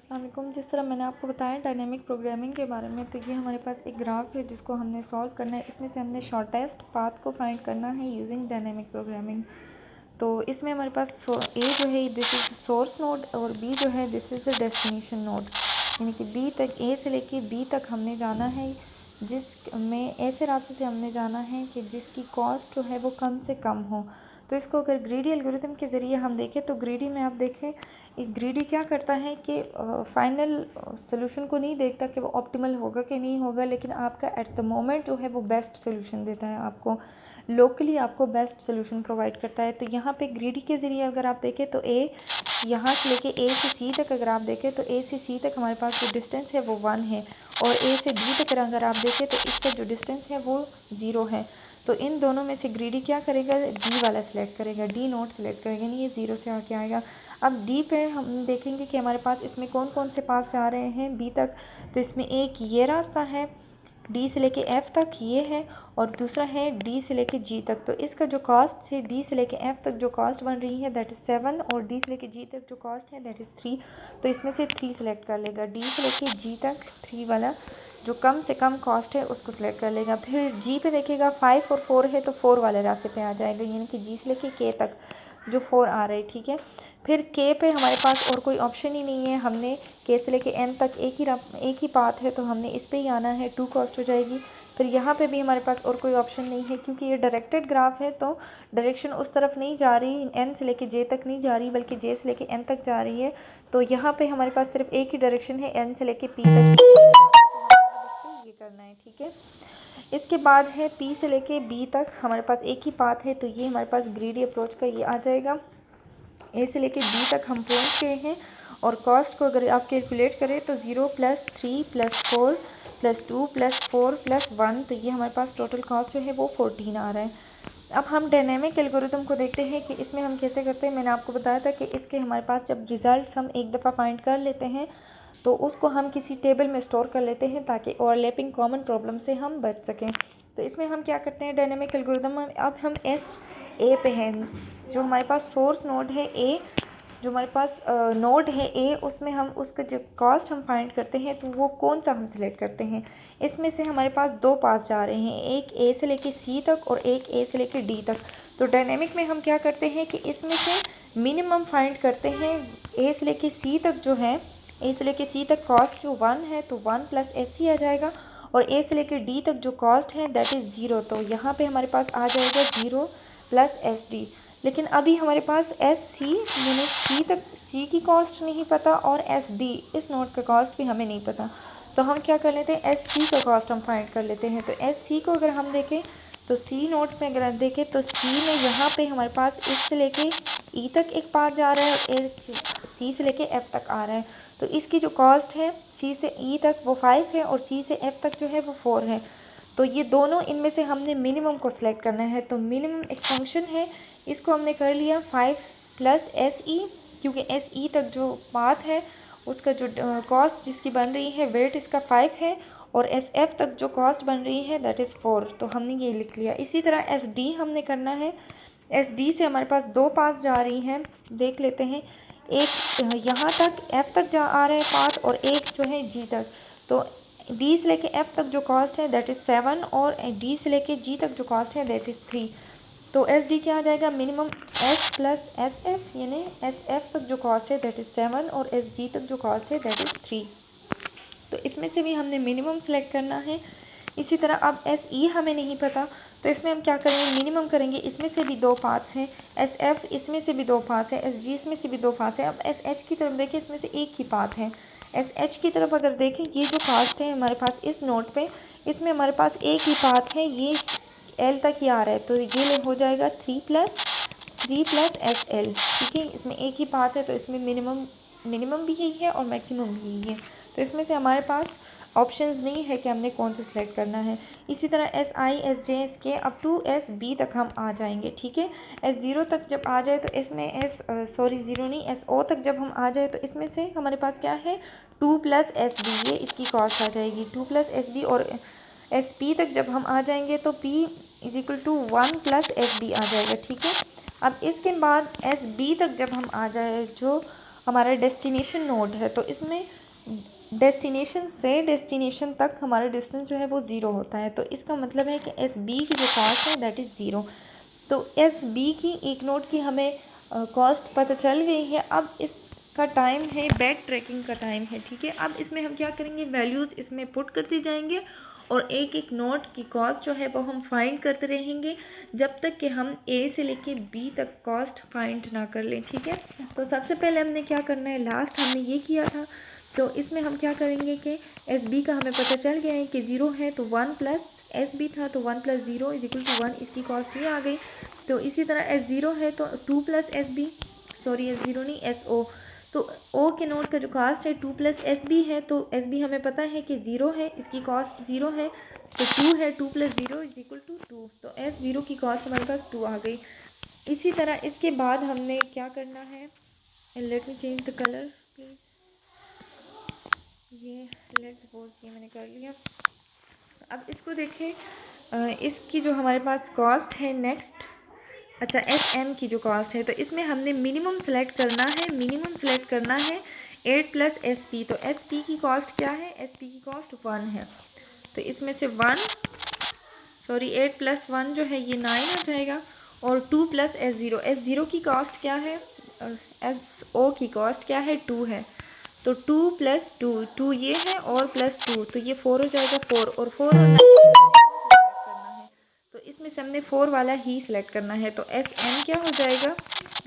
अस्सलाम वालेकुम। जिस तरह मैंने आपको बताया डायनेमिक प्रोग्रामिंग के बारे में, तो ये हमारे पास एक ग्राफ है जिसको हमने सॉल्व करना है। इसमें से हमने शॉर्टेस्ट पाथ को फाइंड करना है यूजिंग डायनेमिक प्रोग्रामिंग। तो इसमें हमारे पास ए जो है दिस इज़ सोर्स नोड और बी जो है this is the destination node, यानी कि बी तक, ए से लेके बी तक हमने जाना है, जिसमें ऐसे रास्ते से हमने जाना है कि जिसकी कॉस्ट जो है वो कम से कम हो। तो इसको अगर ग्रीडी एल्गोरिथम के ज़रिए हम देखें तो ग्रीडी में आप देखें, एक ग्रीडी क्या करता है कि फाइनल सोल्यूशन को नहीं देखता कि वो ऑप्टिमल होगा कि नहीं होगा, लेकिन आपका एट द मोमेंट जो है वो बेस्ट सोल्यूशन देता है, आपको लोकली आपको बेस्ट सोल्यूशन प्रोवाइड करता है। तो यहाँ पे ग्रीडी के ज़रिए अगर आप देखें तो ए यहाँ से लेके ए से सी तक अगर आप देखें तो ए से सी तक हमारे पास जो डिस्टेंस है वो 1 है, और ए से डी तक अगर आप देखें तो इसका जो डिस्टेंस है वो 0 है। तो इन दोनों में से ग्रीडी क्या करेगा, डी वाला सिलेक्ट करेगा, डी नोट सिलेक्ट करेगा, यानी ये 0 से आके आएगा। अब डी पे हम देखेंगे कि हमारे पास इसमें कौन कौन से पास जा रहे हैं बी तक। तो इसमें एक ये रास्ता है डी से लेके एफ़ तक, ये है, और दूसरा है डी से लेके जी तक। तो इसका जो कॉस्ट है डी से लेके एफ़ तक जो कॉस्ट बन रही है दैट इज़ 7, और डी से लेके जी तक जो कॉस्ट है दैट इज़ 3। तो इसमें से 3 सेलेक्ट कर लेगा, डी से लेके जी तक 3 वाला जो कम से कम कॉस्ट है उसको सिलेक्ट कर लेगा। फिर जी पे देखेगा 5 और 4 है तो 4 वाले रास्ते पे आ जाएगा, यानी कि जी से लेके के तक जो 4 आ रहे हैं, ठीक है। फिर के पे हमारे पास और कोई ऑप्शन ही नहीं है, हमने के से लेके एन तक एक ही पाथ है, तो हमने इस पे ही आना है, 2 कॉस्ट हो जाएगी। फिर यहाँ पे भी हमारे पास और कोई ऑप्शन नहीं है, क्योंकि ये डायरेक्टेड ग्राफ है तो डायरेक्शन उस तरफ नहीं जा रही, एन से लेके जे तक नहीं जा रही, बल्कि जे से लेके एन तक जा रही है। तो यहाँ पे हमारे पास सिर्फ एक ही डायरेक्शन है, एन से लेके पी तक, ये करना है, ठीक है। इसके बाद है पी से लेके बी तक हमारे पास एक ही पाथ है, तो ये हमारे पास ग्रीडी अप्रोच का ये आ जाएगा। ए से लेके बी तक हम पहुंच गए हैं, और कॉस्ट को अगर आप कैलकुलेट करें तो 0 + 3 + 4 + 2 + 4 + 1, तो ये हमारे पास टोटल कॉस्ट जो है वो 14 आ रहा है। अब हम डायनेमिक एल्गोरिथम को देखते हैं कि इसमें हम कैसे करते हैं। मैंने आपको बताया था कि इसके हमारे पास जब रिज़ल्ट हम एक दफ़ा फाइंड कर लेते हैं तो उसको हम किसी टेबल में स्टोर कर लेते हैं, ताकि ओवरलैपिंग कॉमन प्रॉब्लम से हम बच सकें। तो इसमें हम क्या करते हैं डायनेमिक एल्गोरिथम में, अब हम एस ए पे हैं, जो हमारे पास सोर्स नोड है ए, जो हमारे पास नोड है ए, उसमें हम उसका जो कॉस्ट हम फाइंड करते हैं तो वो कौन सा हम सिलेक्ट करते हैं। इसमें से हमारे पास 2 पास जा रहे हैं, एक ए से लेके सी तक और एक ए से लेके डी तक। तो डायनेमिक में हम क्या करते हैं कि इसमें से मिनिमम फाइंड करते हैं। ए से लेके सी तक जो है, ए से लेके सी तक कॉस्ट जो 1 है तो 1 + एस सी आ जाएगा, और ए से लेके डी तक जो कॉस्ट है दैट इज़ 0, तो यहाँ पे हमारे पास आ जाएगा 0 + एस डी। लेकिन अभी हमारे पास एस सी यानी सी तक, सी की कॉस्ट नहीं पता, और एस डी इस नोट का कॉस्ट भी हमें नहीं पता। तो हम क्या कर लेते हैं, एस सी का कॉस्ट हम फाइंड कर लेते हैं। तो एस सी को अगर हम देखें तो सी नोट में अगर हम देखें तो सी में यहाँ पे हमारे पास इस से लेके ई तक एक पाथ जा रहा है, और सी से लेके एफ़ तक आ रहा है। तो इसकी जो कॉस्ट है सी से ई तक वो 5 है, और सी से एफ़ तक जो है वो 4 है। तो ये दोनों इनमें से हमने मिनिमम को सिलेक्ट करना है। तो मिनिमम एक फंक्शन है, इसको हमने कर लिया 5 + एस ई, क्योंकि एस ई तक जो पाथ है उसका जो कॉस्ट जिसकी बन रही है वेट इसका 5 है, और एस एफ तक जो कॉस्ट बन रही है दैट इज़ 4, तो हमने ये लिख लिया। इसी तरह एस डी हमने करना है, एस डी से हमारे पास 2 पास जा रही हैं, देख लेते हैं। एक यहाँ तक एफ़ तक जा आ रहा है पाथ, और एक जो है जी तक। तो डी से लेके एफ़ तक जो कॉस्ट है दैट इज़ 7, और डी से लेके जी तक जो कॉस्ट है दैट इज़ 3। तो एस डी क्या आ जाएगा, मिनिमम एस + एस एफ, यानी एस एफ तक जो कॉस्ट है दैट इज़ 7, और एस जी तक जो कॉस्ट है दैट इज़ 3। तो इसमें से भी हमने मिनिमम सेलेक्ट करना है। इसी तरह अब एस ई हमें नहीं पता, तो इसमें हम क्या करेंगे, मिनिमम करेंगे। इसमें से भी 2 पाथ्स हैं, एस एफ इसमें से भी 2 पाथ्स हैं, एस जी इसमें से भी 2 पाथ्स हैं। अब एस एच की तरफ देखें, इसमें से एक ही पाथ है। एस एच की तरफ अगर देखें, ये जो कास्ट है हमारे पास इस नोट पे, इसमें हमारे पास एक ही पाथ है, ये एल तक ही आ रहा है, तो ये हो जाएगा 3 + एस एल, ठीक है। इसमें एक ही पाथ है, तो इसमें मिनिमम भी यही है और मैक्सिमम भी यही है। तो इसमें से हमारे पास ऑप्शंस नहीं है कि हमने कौन सा सिलेक्ट करना है। इसी तरह S I, S J, S के अप टू एस बी तक हम आ जाएंगे, ठीक है। एस ज़ीरो तक जब आ जाए तो इसमें ज़ीरो नहीं, एस ओ तक जब हम आ जाए तो इसमें से हमारे पास क्या है, 2 + एस बी, ये इसकी कॉस्ट आ जाएगी 2 + एस बी। और एस पी तक जब हम आ जाएंगे तो पी = 1 + एस बी आ जाएगा, ठीक है। अब इसके बाद एस बी तक जब हम आ जाए, जो हमारा डेस्टिनेशन नोड है, तो इसमें डेस्टिनेशन से डेस्टिनेशन तक हमारा डिस्टेंस जो है वो 0 होता है। तो इसका मतलब है कि एस बी की जो कॉस्ट है दैट इज़ 0। तो एस बी की एक नोड की हमें कॉस्ट पता चल गई है। अब इसका टाइम है बैक ट्रैकिंग का टाइम है, ठीक है। अब इसमें हम क्या करेंगे, वैल्यूज़ इसमें पुट करते जाएंगे और एक एक नोड की कॉस्ट जो है वो हम फाइंड करते रहेंगे जब तक कि हम ए से लेके बी तक कॉस्ट फाइंड ना कर लें, ठीक है। तो सबसे पहले हमने क्या करना है, लास्ट हमने ये किया था, तो इसमें हम क्या करेंगे कि एस बी का हमें पता चल गया है कि 0 है, तो 1 प्लस एस बी था, तो 1 प्लस 0 इज इक्वल टू 1, इसकी कॉस्ट ये आ गई। तो इसी तरह एस 0 है तो 2 plus S B, sorry S 0 नहीं एस ओ, तो ओ के नोट का जो कॉस्ट है 2 प्लस एस बी है, तो एस बी हमें पता है कि 0 है, इसकी कॉस्ट 0 है, तो 2 है, 2 प्लस 0 इज इक्वल टू 2, तो एस 0 की कॉस्ट हमारे पास 2 आ गई। इसी तरह इसके बाद हमने क्या करना है, let me change the colour please, ये लेट्स सपोज ये मैंने कर लिया। अब इसको देखें, इसकी जो हमारे पास कॉस्ट है नेक्स्ट, अच्छा एस एम की जो कॉस्ट है, तो इसमें हमने मिनिमम सेलेक्ट करना है, मिनिमम सेलेक्ट करना है 8 प्लस एस पी। तो एस पी की कॉस्ट क्या है, एस पी की कॉस्ट 1 है, तो इसमें से 1 सॉरी 8 प्लस 1 जो है ये 9 आ जाएगा, और 2 plus S zero, S zero की कॉस्ट क्या है, एस ओ की कॉस्ट क्या है 2 है, तो 2 प्लस 2, 2 ये है और प्लस 2, तो ये 4 हो जाएगा, 4 और 4 और 9 करना है, तो इसमें से हमने 4 वाला ही सिलेक्ट करना है, तो एस एन क्या हो जाएगा,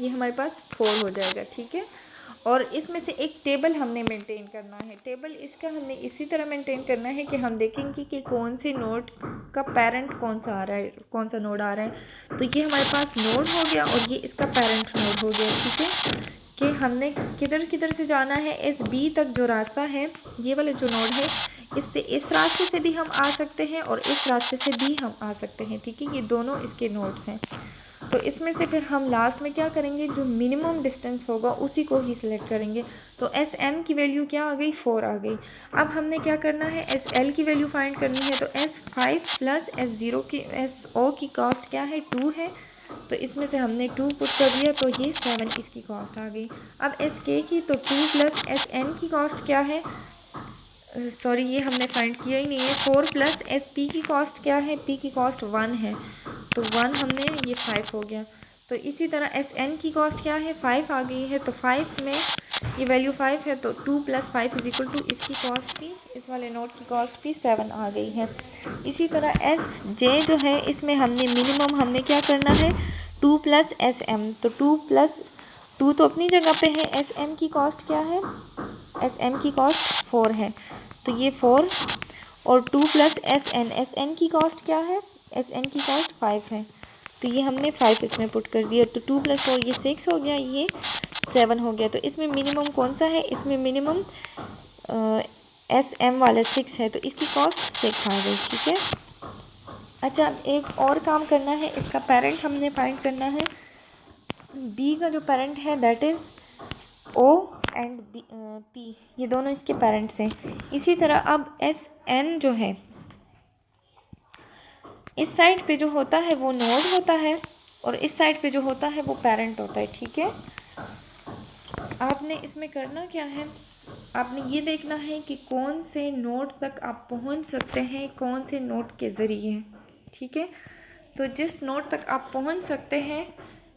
ये हमारे पास 4 हो जाएगा, ठीक है। और इसमें से एक टेबल हमने मेंटेन करना है, टेबल इसका हमने इसी तरह मेंटेन करना है कि हम देखेंगे कि कौन से नोड का पेरेंट कौन सा आ रहा है, कौन सा नोड आ रहा है, तो ये हमारे पास नोड हो गया और ये इसका पेरेंट नोड हो गया, ठीक है। कि हमने किधर किधर से जाना है, एस बी तक जो रास्ता है, ये वाला जो नोड है, इससे इस रास्ते से भी हम आ सकते हैं और इस रास्ते से भी हम आ सकते हैं, ठीक है, ये दोनों इसके नोड्स हैं। तो इसमें से फिर हम लास्ट में क्या करेंगे, जो मिनिमम डिस्टेंस होगा उसी को ही सिलेक्ट करेंगे। तो एस एम की वैल्यू क्या आ गई, 4 आ gई। अब हमने क्या करना है, एस एल की वैल्यू फाइंड करनी है, तो एस 5 प्लस एस ज़ीरो की, एस ओ की कॉस्ट क्या है 2 है, तो इसमें से हमने 2 पुट कर दिया, तो ये 7 इसकी कॉस्ट आ गई। अब एस के की, तो 2 प्लस एस एन की कॉस्ट क्या है, सॉरी ये हमने फाइंड किया ही नहीं है, 4 प्लस एस पी की कॉस्ट क्या है, पी की कॉस्ट 1 है, तो 1 हमने, ये 5 हो गया। तो इसी तरह एस एन की कॉस्ट क्या है, 5 आ गई है, तो 5 में ये वैल्यू 5 है, तो 2 प्लस 5 इज इक्वल टू इसकी कॉस्ट भी, इस वाले नोट की कॉस्ट भी 7 आ गई है। इसी तरह एस जे जो है, इसमें हमने मिनिमम हमने क्या करना है, 2 प्लस एस एम, तो 2 प्लस 2 तो अपनी जगह पे है, एस एम की कॉस्ट क्या है, एस एम की कॉस्ट 4 है, तो ये 4 और 2 प्लस एस एन की कॉस्ट क्या है, एस एन की कॉस्ट 5 है, तो ये हमने 5 इसमें पुट कर दिया, तो 2 प्लस 4 ये 6 हो गया, ये 7 हो गया। तो इसमें मिनिमम कौन सा है, इसमें मिनिमम एस एम वाला 6 है, तो इसकी कॉस्ट 6 आ गई, ठीक है। अच्छा अब एक और काम करना है, इसका पेरेंट हमने फाइंड करना है, बी का जो पेरेंट है that is O and P, ये दोनों इसके पेरेंट्स हैं। इसी तरह अब एस एन जो है, इस साइड पे जो होता है वो नोड होता है और इस साइड पे जो होता है वो पेरेंट होता है, ठीक है। आपने इसमें करना क्या है, आपने ये देखना है कि कौन से नोड तक आप पहुंच सकते हैं, कौन से नोड के ज़रिए, ठीक है। तो जिस नोड तक आप पहुंच सकते हैं,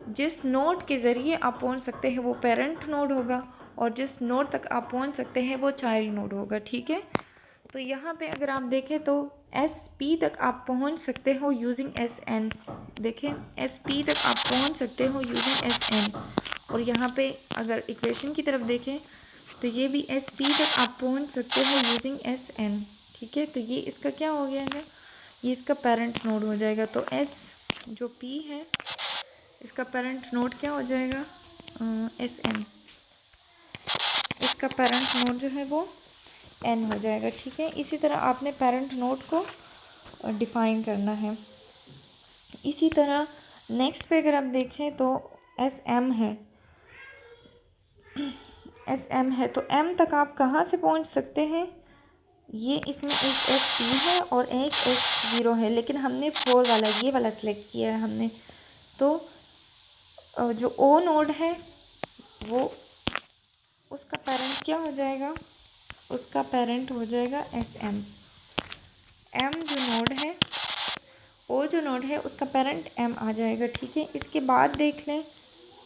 जिस नोड के ज़रिए आप पहुंच सकते हैं वो पेरेंट नोड होगा, और जिस नोड तक आप पहुंच सकते हैं वो चाइल्ड नोड होगा, ठीक है। तो यहाँ पे अगर आप देखें तो एस पी तक आप पहुँच सकते हो यूजिंग एस एन, देखें एस पी तक आप पहुँच सकते हो यूजिंग एस एन, और यहाँ पे अगर इक्वेशन की तरफ देखें तो ये भी एस पी तक आप पहुँच सकते हो यूजिंग एस एन, ठीक है। तो ये इसका क्या हो गया है, ये इसका पेरेंट नोड हो जाएगा। तो एस जो पी है इसका पेरेंट नोड क्या हो जाएगा, एस एन, इसका पेरेंट नोड जो है वो एन हो जाएगा, ठीक है। इसी तरह आपने पेरेंट नोड को डिफ़ाइन करना है। इसी तरह नेक्स्ट पे अगर आप देखें तो एस एम है, एस एम है, तो एम तक आप कहाँ से पहुँच सकते हैं, ये इसमें एक एस पी है और एक एस ज़ीरो है, लेकिन हमने 4 वाला ये वाला सिलेक्ट किया है हमने। तो जो ओ नोड है वो उसका पेरेंट क्या हो जाएगा, उसका पेरेंट हो जाएगा एस एम। एम जो नोड है, ओ जो नोड है उसका पेरेंट एम आ जाएगा, ठीक है। इसके बाद देख लें,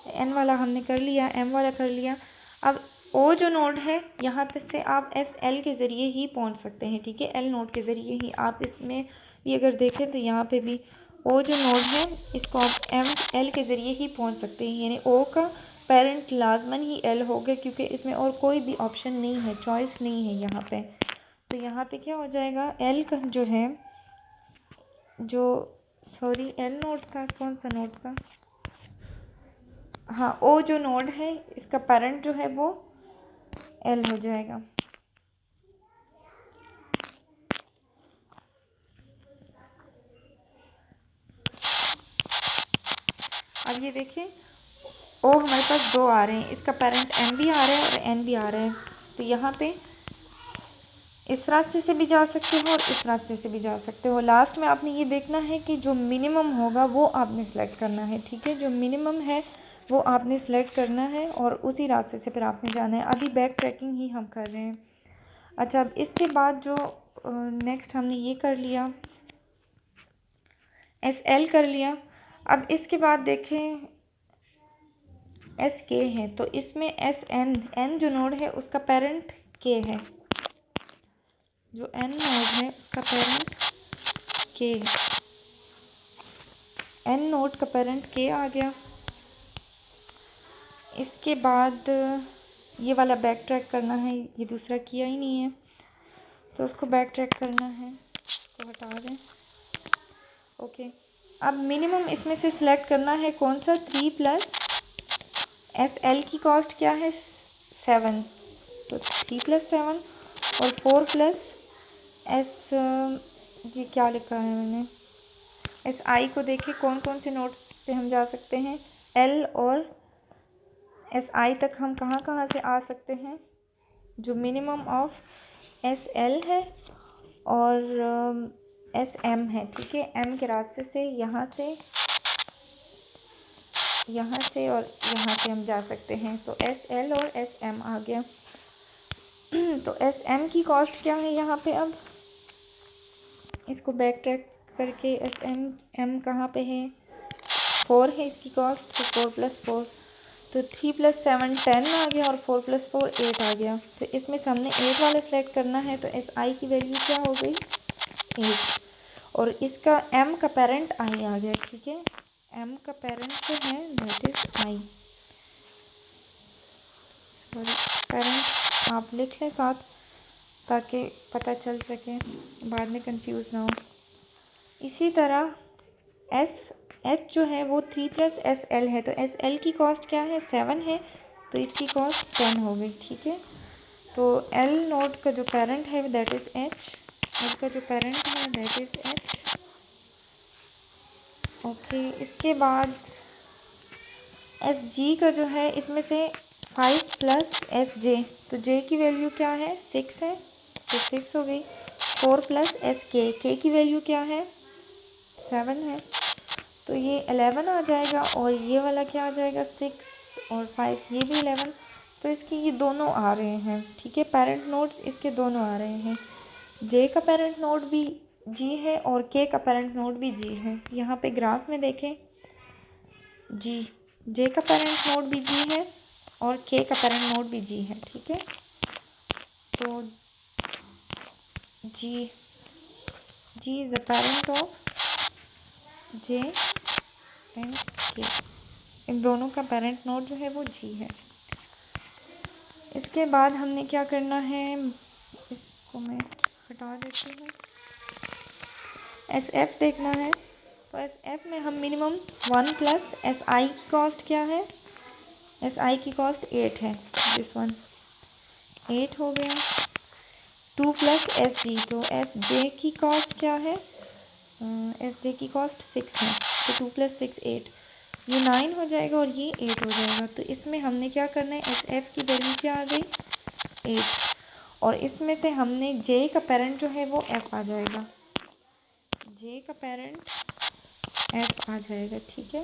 एन वाला हमने कर लिया, एम वाला कर लिया। अब ओ जो नोड है यहाँ तक से आप एस एल के ज़रिए ही पहुँच सकते हैं, ठीक है। एल नोड के ज़रिए ही आप इसमें भी अगर देखें तो यहाँ पे भी ओ जो नोड है इसको आप एम एल के ज़रिए ही पहुँच सकते हैं, यानी ओ का पेरेंट लाजमन ही एल होगा, क्योंकि इसमें और कोई भी ऑप्शन नहीं है, चॉइस नहीं है यहाँ पे। तो यहाँ पे क्या हो जाएगा, एल का जो है, जो सॉरी एल नोड था, कौन सा नोड था, हाँ ओ जो नोड है इसका पेरेंट जो है वो एल हो जाएगा। अब ये देखें, ओ हमारे पास दो आ रहे हैं, इसका पेरेंट एम भी आ रहा है और एन भी आ रहा है। तो यहाँ पे इस रास्ते से भी जा सकते हो और इस रास्ते से भी जा सकते हो। लास्ट में आपने ये देखना है कि जो मिनिमम होगा वो आपने सेलेक्ट करना है, ठीक है। जो मिनिमम है वो आपने सेलेक्ट करना है और उसी रास्ते से फिर आपने जाना है। अभी बैक ट्रैकिंग ही हम कर रहे हैं। अच्छा, अब इसके बाद जो नेक्स्ट हमने ये कर लिया, एस एल कर लिया। अब इसके बाद देखें एस के है, तो इसमें एस एन, एन जो नोड है उसका पेरेंट के है, जो एन नोड है उसका पेरेंट के है, एन नोड का पेरेंट के आ गया। इसके बाद ये वाला बैक ट्रैक करना है, ये दूसरा किया ही नहीं है तो उसको बैक ट्रैक करना है, इसको हटा दें। ओके, अब मिनिमम इसमें से सिलेक्ट करना है कौन सा, 3 प्लस एस एल की कॉस्ट क्या है 7, तो 3 प्लस 7 और 4 प्लस एस, ये क्या लिखा है मैंने, एस आई को देखें कौन कौन से नोट से हम जा सकते हैं, एल और एस आई तक हम कहाँ कहाँ से आ सकते हैं। जो मिनिमम ऑफ एस एल है और एस एम है, ठीक है। एम के रास्ते से यहाँ से और यहाँ से हम जा सकते हैं, तो एस एल और एस एम आ गया। तो एस एम की कॉस्ट क्या है यहाँ पे, अब इसको बैक ट्रैक करके एस एम कहाँ पे है, 4 है इसकी कॉस्ट, तो 4 प्लस 4, तो 3 प्लस 7 10 आ गया और 4 प्लस 4 8 आ गया। तो इसमें से हमने 8 वाला सेलेक्ट करना है, तो एस आई की वैल्यू क्या हो गई 8, और इसका एम का पेरेंट आई आ गया, ठीक है। एम का पेरेंट जो है that is I, sorry parent आप लिख लें साथ ताकि पता चल सके, बाद में कंफ्यूज ना हो। इसी तरह एस एच जो है वो 3 प्लस एस एल है, तो एस एल की कॉस्ट क्या है 7 है, तो इसकी कॉस्ट 10 हो गई, ठीक है। तो एल नोड का जो पेरेंट है दैट इज़ एच, एल का जो पेरेंट है दैट इज़ एच। ओके, इसके बाद एस जी का जो है इसमें से 5 प्लस एस जे, तो जे की वैल्यू क्या है 6 है, तो 6 हो गई। 4 प्लस एस के की वैल्यू क्या है 7 है, तो ये 11 आ जाएगा, और ये वाला क्या आ जाएगा 6 और 5, ये भी 11। तो इसके ये दोनों आ रहे हैं, ठीक है। पेरेंट नोड्स इसके दोनों आ रहे हैं, जे का पेरेंट नोड भी जी है और के का पेरेंट नोड भी जी है। यहाँ पे ग्राफ में देखें, जी जे का पेरेंट नोड भी जी है और के का पेरेंट नोड भी जी है, ठीक है। तो G is the parent of J and K, इन दोनों का पेरेंट नोड जो है वो जी है। इसके बाद हमने क्या करना है, इसको मैं हटा देती हूँ, एस एफ देखना है। तो एस एफ में हम मिनिमम 1 प्लस एस आई की कॉस्ट क्या है, एस आई की कॉस्ट 8 है, दिस वन 8 हो गया। 2 प्लस एस जी, तो एस जे की कॉस्ट क्या है, एस जे की कॉस्ट 6 है, तो 2 प्लस 6 8, ये 9 हो जाएगा और ये 8 हो जाएगा। तो इसमें हमने क्या करना है, एस एफ की वैल्यू क्या आ गई 8, और इसमें से हमने जे का पेरेंट जो है वो एफ आ जाएगा, जे का पेरेंट एफ आ जाएगा, ठीक है।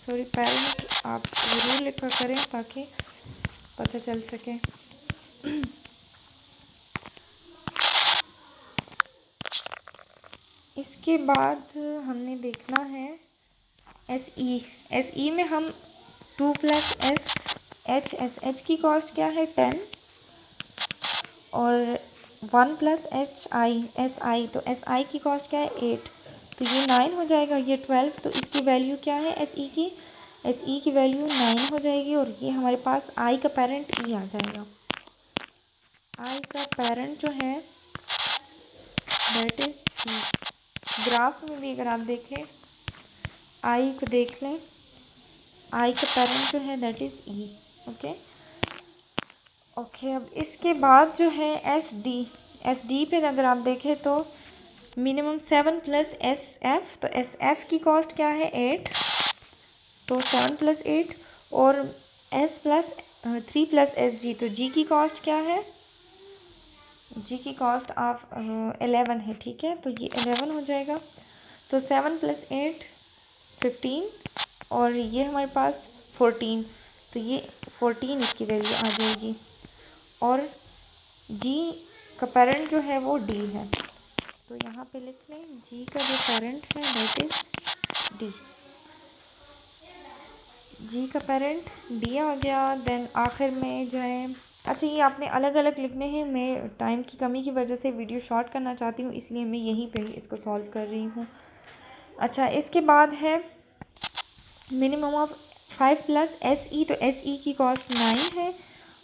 सॉरी पेरेंट आप ज़रूर लिखा करें ताकि पता चल सके। इसके बाद हमने देखना है एस ई में हम 2 प्लस एस एच की कॉस्ट क्या है 10 और 1 प्लस एस आई तो एस आई की कॉस्ट क्या है 8, तो ये 9 हो जाएगा, ये 12, तो इसकी वैल्यू क्या है एस ई की वैल्यू 9 हो जाएगी। और ये हमारे पास आई का पेरेंट ई आ जाएगा। आई का पेरेंट जो है दैट इज ई। ग्राफ में भी अगर आप देखें आई को देख लें, आई का पेरेंट जो है दैट इज़ ई। ओके अब इसके बाद जो है एस डी पे अगर आप देखें तो मिनिमम 7 प्लस एस एफ, तो एस एफ की कॉस्ट क्या है 8, तो 7 प्लस 8 और S plus 3 plus S G, तो जी की कॉस्ट क्या है, जी की कॉस्ट आप 11 है, ठीक है, तो ये 11 हो जाएगा। तो 7 प्लस 8 15 और ये हमारे पास 14, तो ये 14 इसकी वैल्यू आ जाएगी। और जी का पेरेंट जो है वो डी है, तो यहाँ पे लिख लें जी का जो पेरेंट है दैट इज डी। जी का पेरेंट डी आ गया। देन आखिर में जो है, अच्छा ये आपने अलग अलग लिखने हैं, मैं टाइम की कमी की वजह से वीडियो शॉर्ट करना चाहती हूँ, इसलिए मैं यहीं पे इसको सॉल्व कर रही हूँ। अच्छा इसके बाद है minimum of 5 plus S E, तो एस ई की कॉस्ट 9 है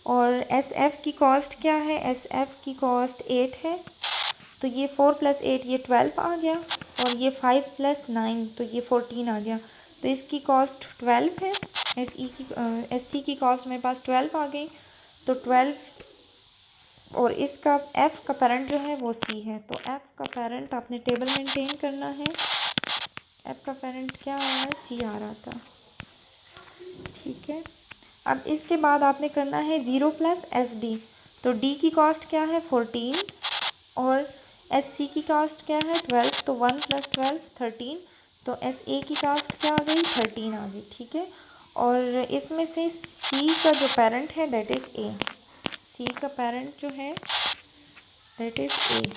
और एस एफ की कॉस्ट क्या है, एस एफ की कॉस्ट 8 है, तो ये 4 प्लस 8 ये 12 आ गया और ये 5 प्लस 9 तो ये 14 आ गया, तो इसकी कॉस्ट 12 है। एस सी की कॉस्ट मेरे पास 12 आ गई, तो 12 और इसका एफ़ का पेरेंट जो है वो सी है, तो एफ़ का पेरेंट आपने टेबल मेंटेन करना है। एफ़ का पेरेंट क्या आ रहा है, सी आ रहा था, ठीक है। अब इसके बाद आपने करना है 0 प्लस एस डी, तो डी की कॉस्ट क्या है 14 और एस सी की कॉस्ट क्या है 12, तो 1 प्लस 12 13, तो एस ए की कॉस्ट क्या आ गई 13 आ गई, ठीक है। और इसमें से सी का जो पेरेंट है दैट इज़ ए, सी का पेरेंट जो है दैट इज़ ए।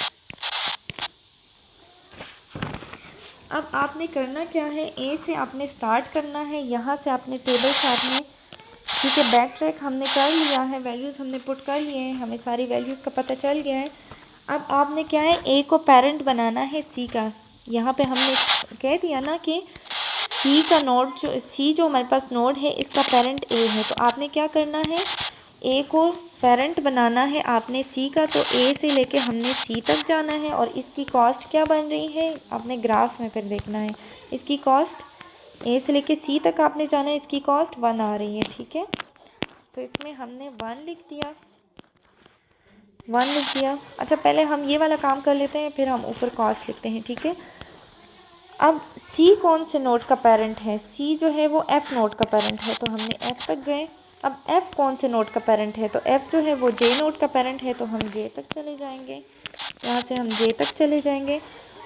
अब आपने करना क्या है, ए से आपने स्टार्ट करना है, यहाँ से आपने टेबल से आपने, ठीक है, बैक ट्रैक हमने कर लिया है, वैल्यूज़ हमने पुट कर लिए हैं, हमें सारी वैल्यूज़ का पता चल गया है। अब आपने क्या है, ए को पेरेंट बनाना है सी का। यहाँ पे हमने कह दिया ना कि सी का नोड जो सी जो हमारे पास नोड है इसका पेरेंट ए है, तो आपने क्या करना है, ए को पेरेंट बनाना है आपने सी का, तो ए से लेके हमने सी तक जाना है और इसकी कॉस्ट क्या बन रही है आपने ग्राफ में फिर देखना है। इसकी कॉस्ट ए से लेके सी तक आपने जाना है, इसकी कॉस्ट 1 आ रही है, ठीक है। तो इसमें हमने 1 लिख दिया, 1 लिख दिया। अच्छा पहले हम ये वाला काम कर लेते हैं, फिर हम ऊपर कॉस्ट लिखते हैं, ठीक है। अब सी कौन से नोड का पेरेंट है, सी जो है वो एफ़ नोड का पेरेंट है, तो हमने एफ़ तक गए। अब एफ़ कौन से नोड का पेरेंट है, तो एफ़ जो है वो जे नोड का पेरेंट है, तो हम जे तक चले जाएंगे, यहाँ से हम जे तक चले जाएंगे।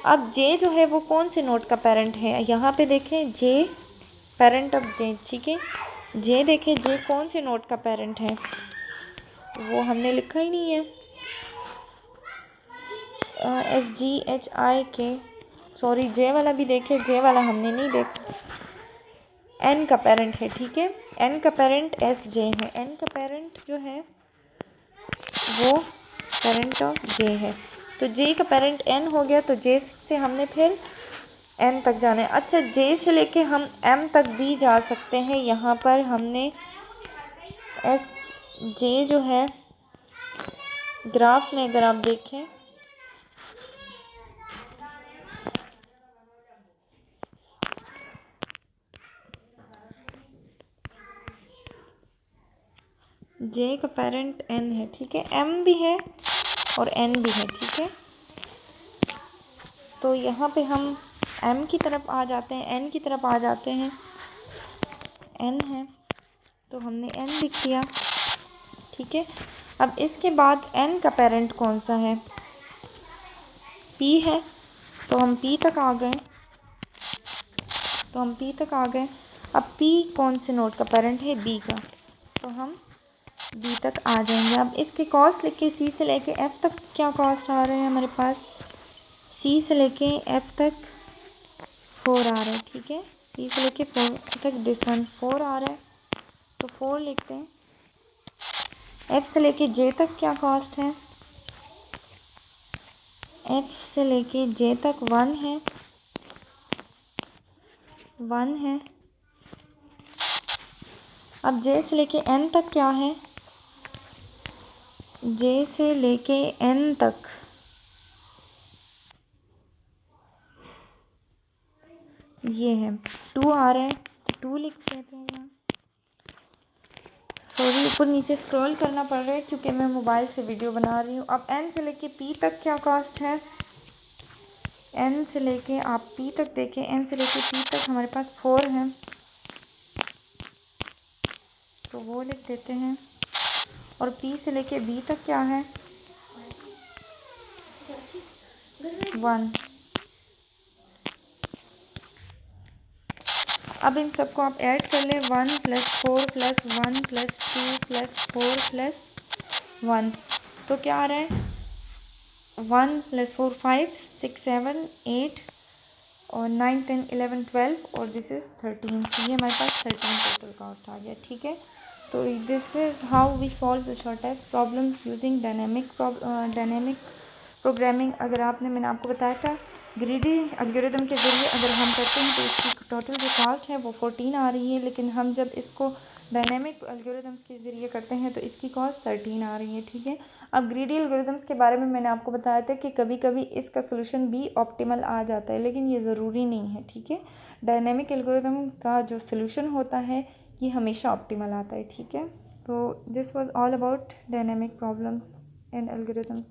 अब जे जो है वो कौन से नोड का पेरेंट है, यहाँ पे देखें जे पेरेंट ऑफ जे, ठीक है, जे देखें जे कौन से नोड का पेरेंट है, वो हमने लिखा ही नहीं है, एस जी एच आई के, सॉरी जे वाला भी देखे, जे वाला हमने नहीं देखा, एन का पेरेंट है, ठीक है, एन का पेरेंट एस जे है, एन का पेरेंट जो है वो पेरेंट ऑफ जे है, तो जे का पेरेंट एन हो गया, तो जे से हमने फिर एन तक जाना है। अच्छा जे से लेके हम एम तक भी जा सकते हैं, यहाँ पर हमने एस जे जो है ग्राफ में अगर आप देखें जे का पेरेंट एन है, ठीक है, एम भी है और एन भी है, ठीक है। तो यहाँ पे हम एम की तरफ आ जाते हैं, एन की तरफ आ जाते हैं, एन है तो हमने एन लिख दिया, ठीक है। अब इसके बाद एन का पेरेंट कौन सा है, पी है, तो हम पी तक आ गए, अब पी कौन से नोड का पेरेंट है, बी का, तो हम बी तक आ जाएंगे। अब इसके कॉस्ट लिख के सी से लेके एफ तक क्या कॉस्ट आ रहे हैं हमारे पास, सी से लेके एफ तक 4 आ रहा है, ठीक है। सी से लेके 4 तक दिस वन 4 आ रहा है, तो 4 लिखते हैं। एफ से लेके जे तक क्या कॉस्ट है, एफ से लेके जे तक 1 है, 1 है। अब जे से लेके एन तक क्या है, जे से लेके एन तक ये है 2 आ रहा है, तो 2 लिख देते हैं यहाँ। सॉरी, ऊपर नीचे स्क्रॉल करना पड़ रहा है क्योंकि मैं मोबाइल से वीडियो बना रही हूँ। अब एन से लेके पी तक क्या कॉस्ट है, एन से लेके आप पी तक देखें, एन से लेके पी तक हमारे पास 4 है, तो वो लिख देते हैं। और पी से लेके बी तक क्या है, 1। अब इन सबको आप ऐड कर लें, 1 + 4 + 1 + 2 + 4 + 1, तो क्या आ रहा है, 1 + 4 5 6 7 8 और 9 10 11 12 और दिस इज़ 13, तो ये हमारे पास 13 टोटल कॉस्ट आ गया, ठीक है। तो this is how we solve the shortage problems using dynamic programming. मैंने आपको बताया था ग्रीडी एल्गोरिदम के ज़रिए अगर हम करते हैं तो इसकी टोटल जो कॉस्ट है वो 14 आ रही है, लेकिन हम जब इसको डायनेमिक एल्गोरिदम्स के ज़रिए करते हैं तो इसकी कॉस्ट 13 आ रही है, ठीक है। अब ग्रीडी एल्गोरिदम्स के बारे में मैंने आपको बताया था कि कभी कभी इसका सोल्यूशन भी ऑप्टिमल आ जाता है, लेकिन ये ज़रूरी नहीं है, ठीक है। डायनेमिक एल्गोरिदम का जो सोल्यूशन होता है ये हमेशा ऑप्टिमल आता है, ठीक है। तो this was all about dynamic problems and algorithms.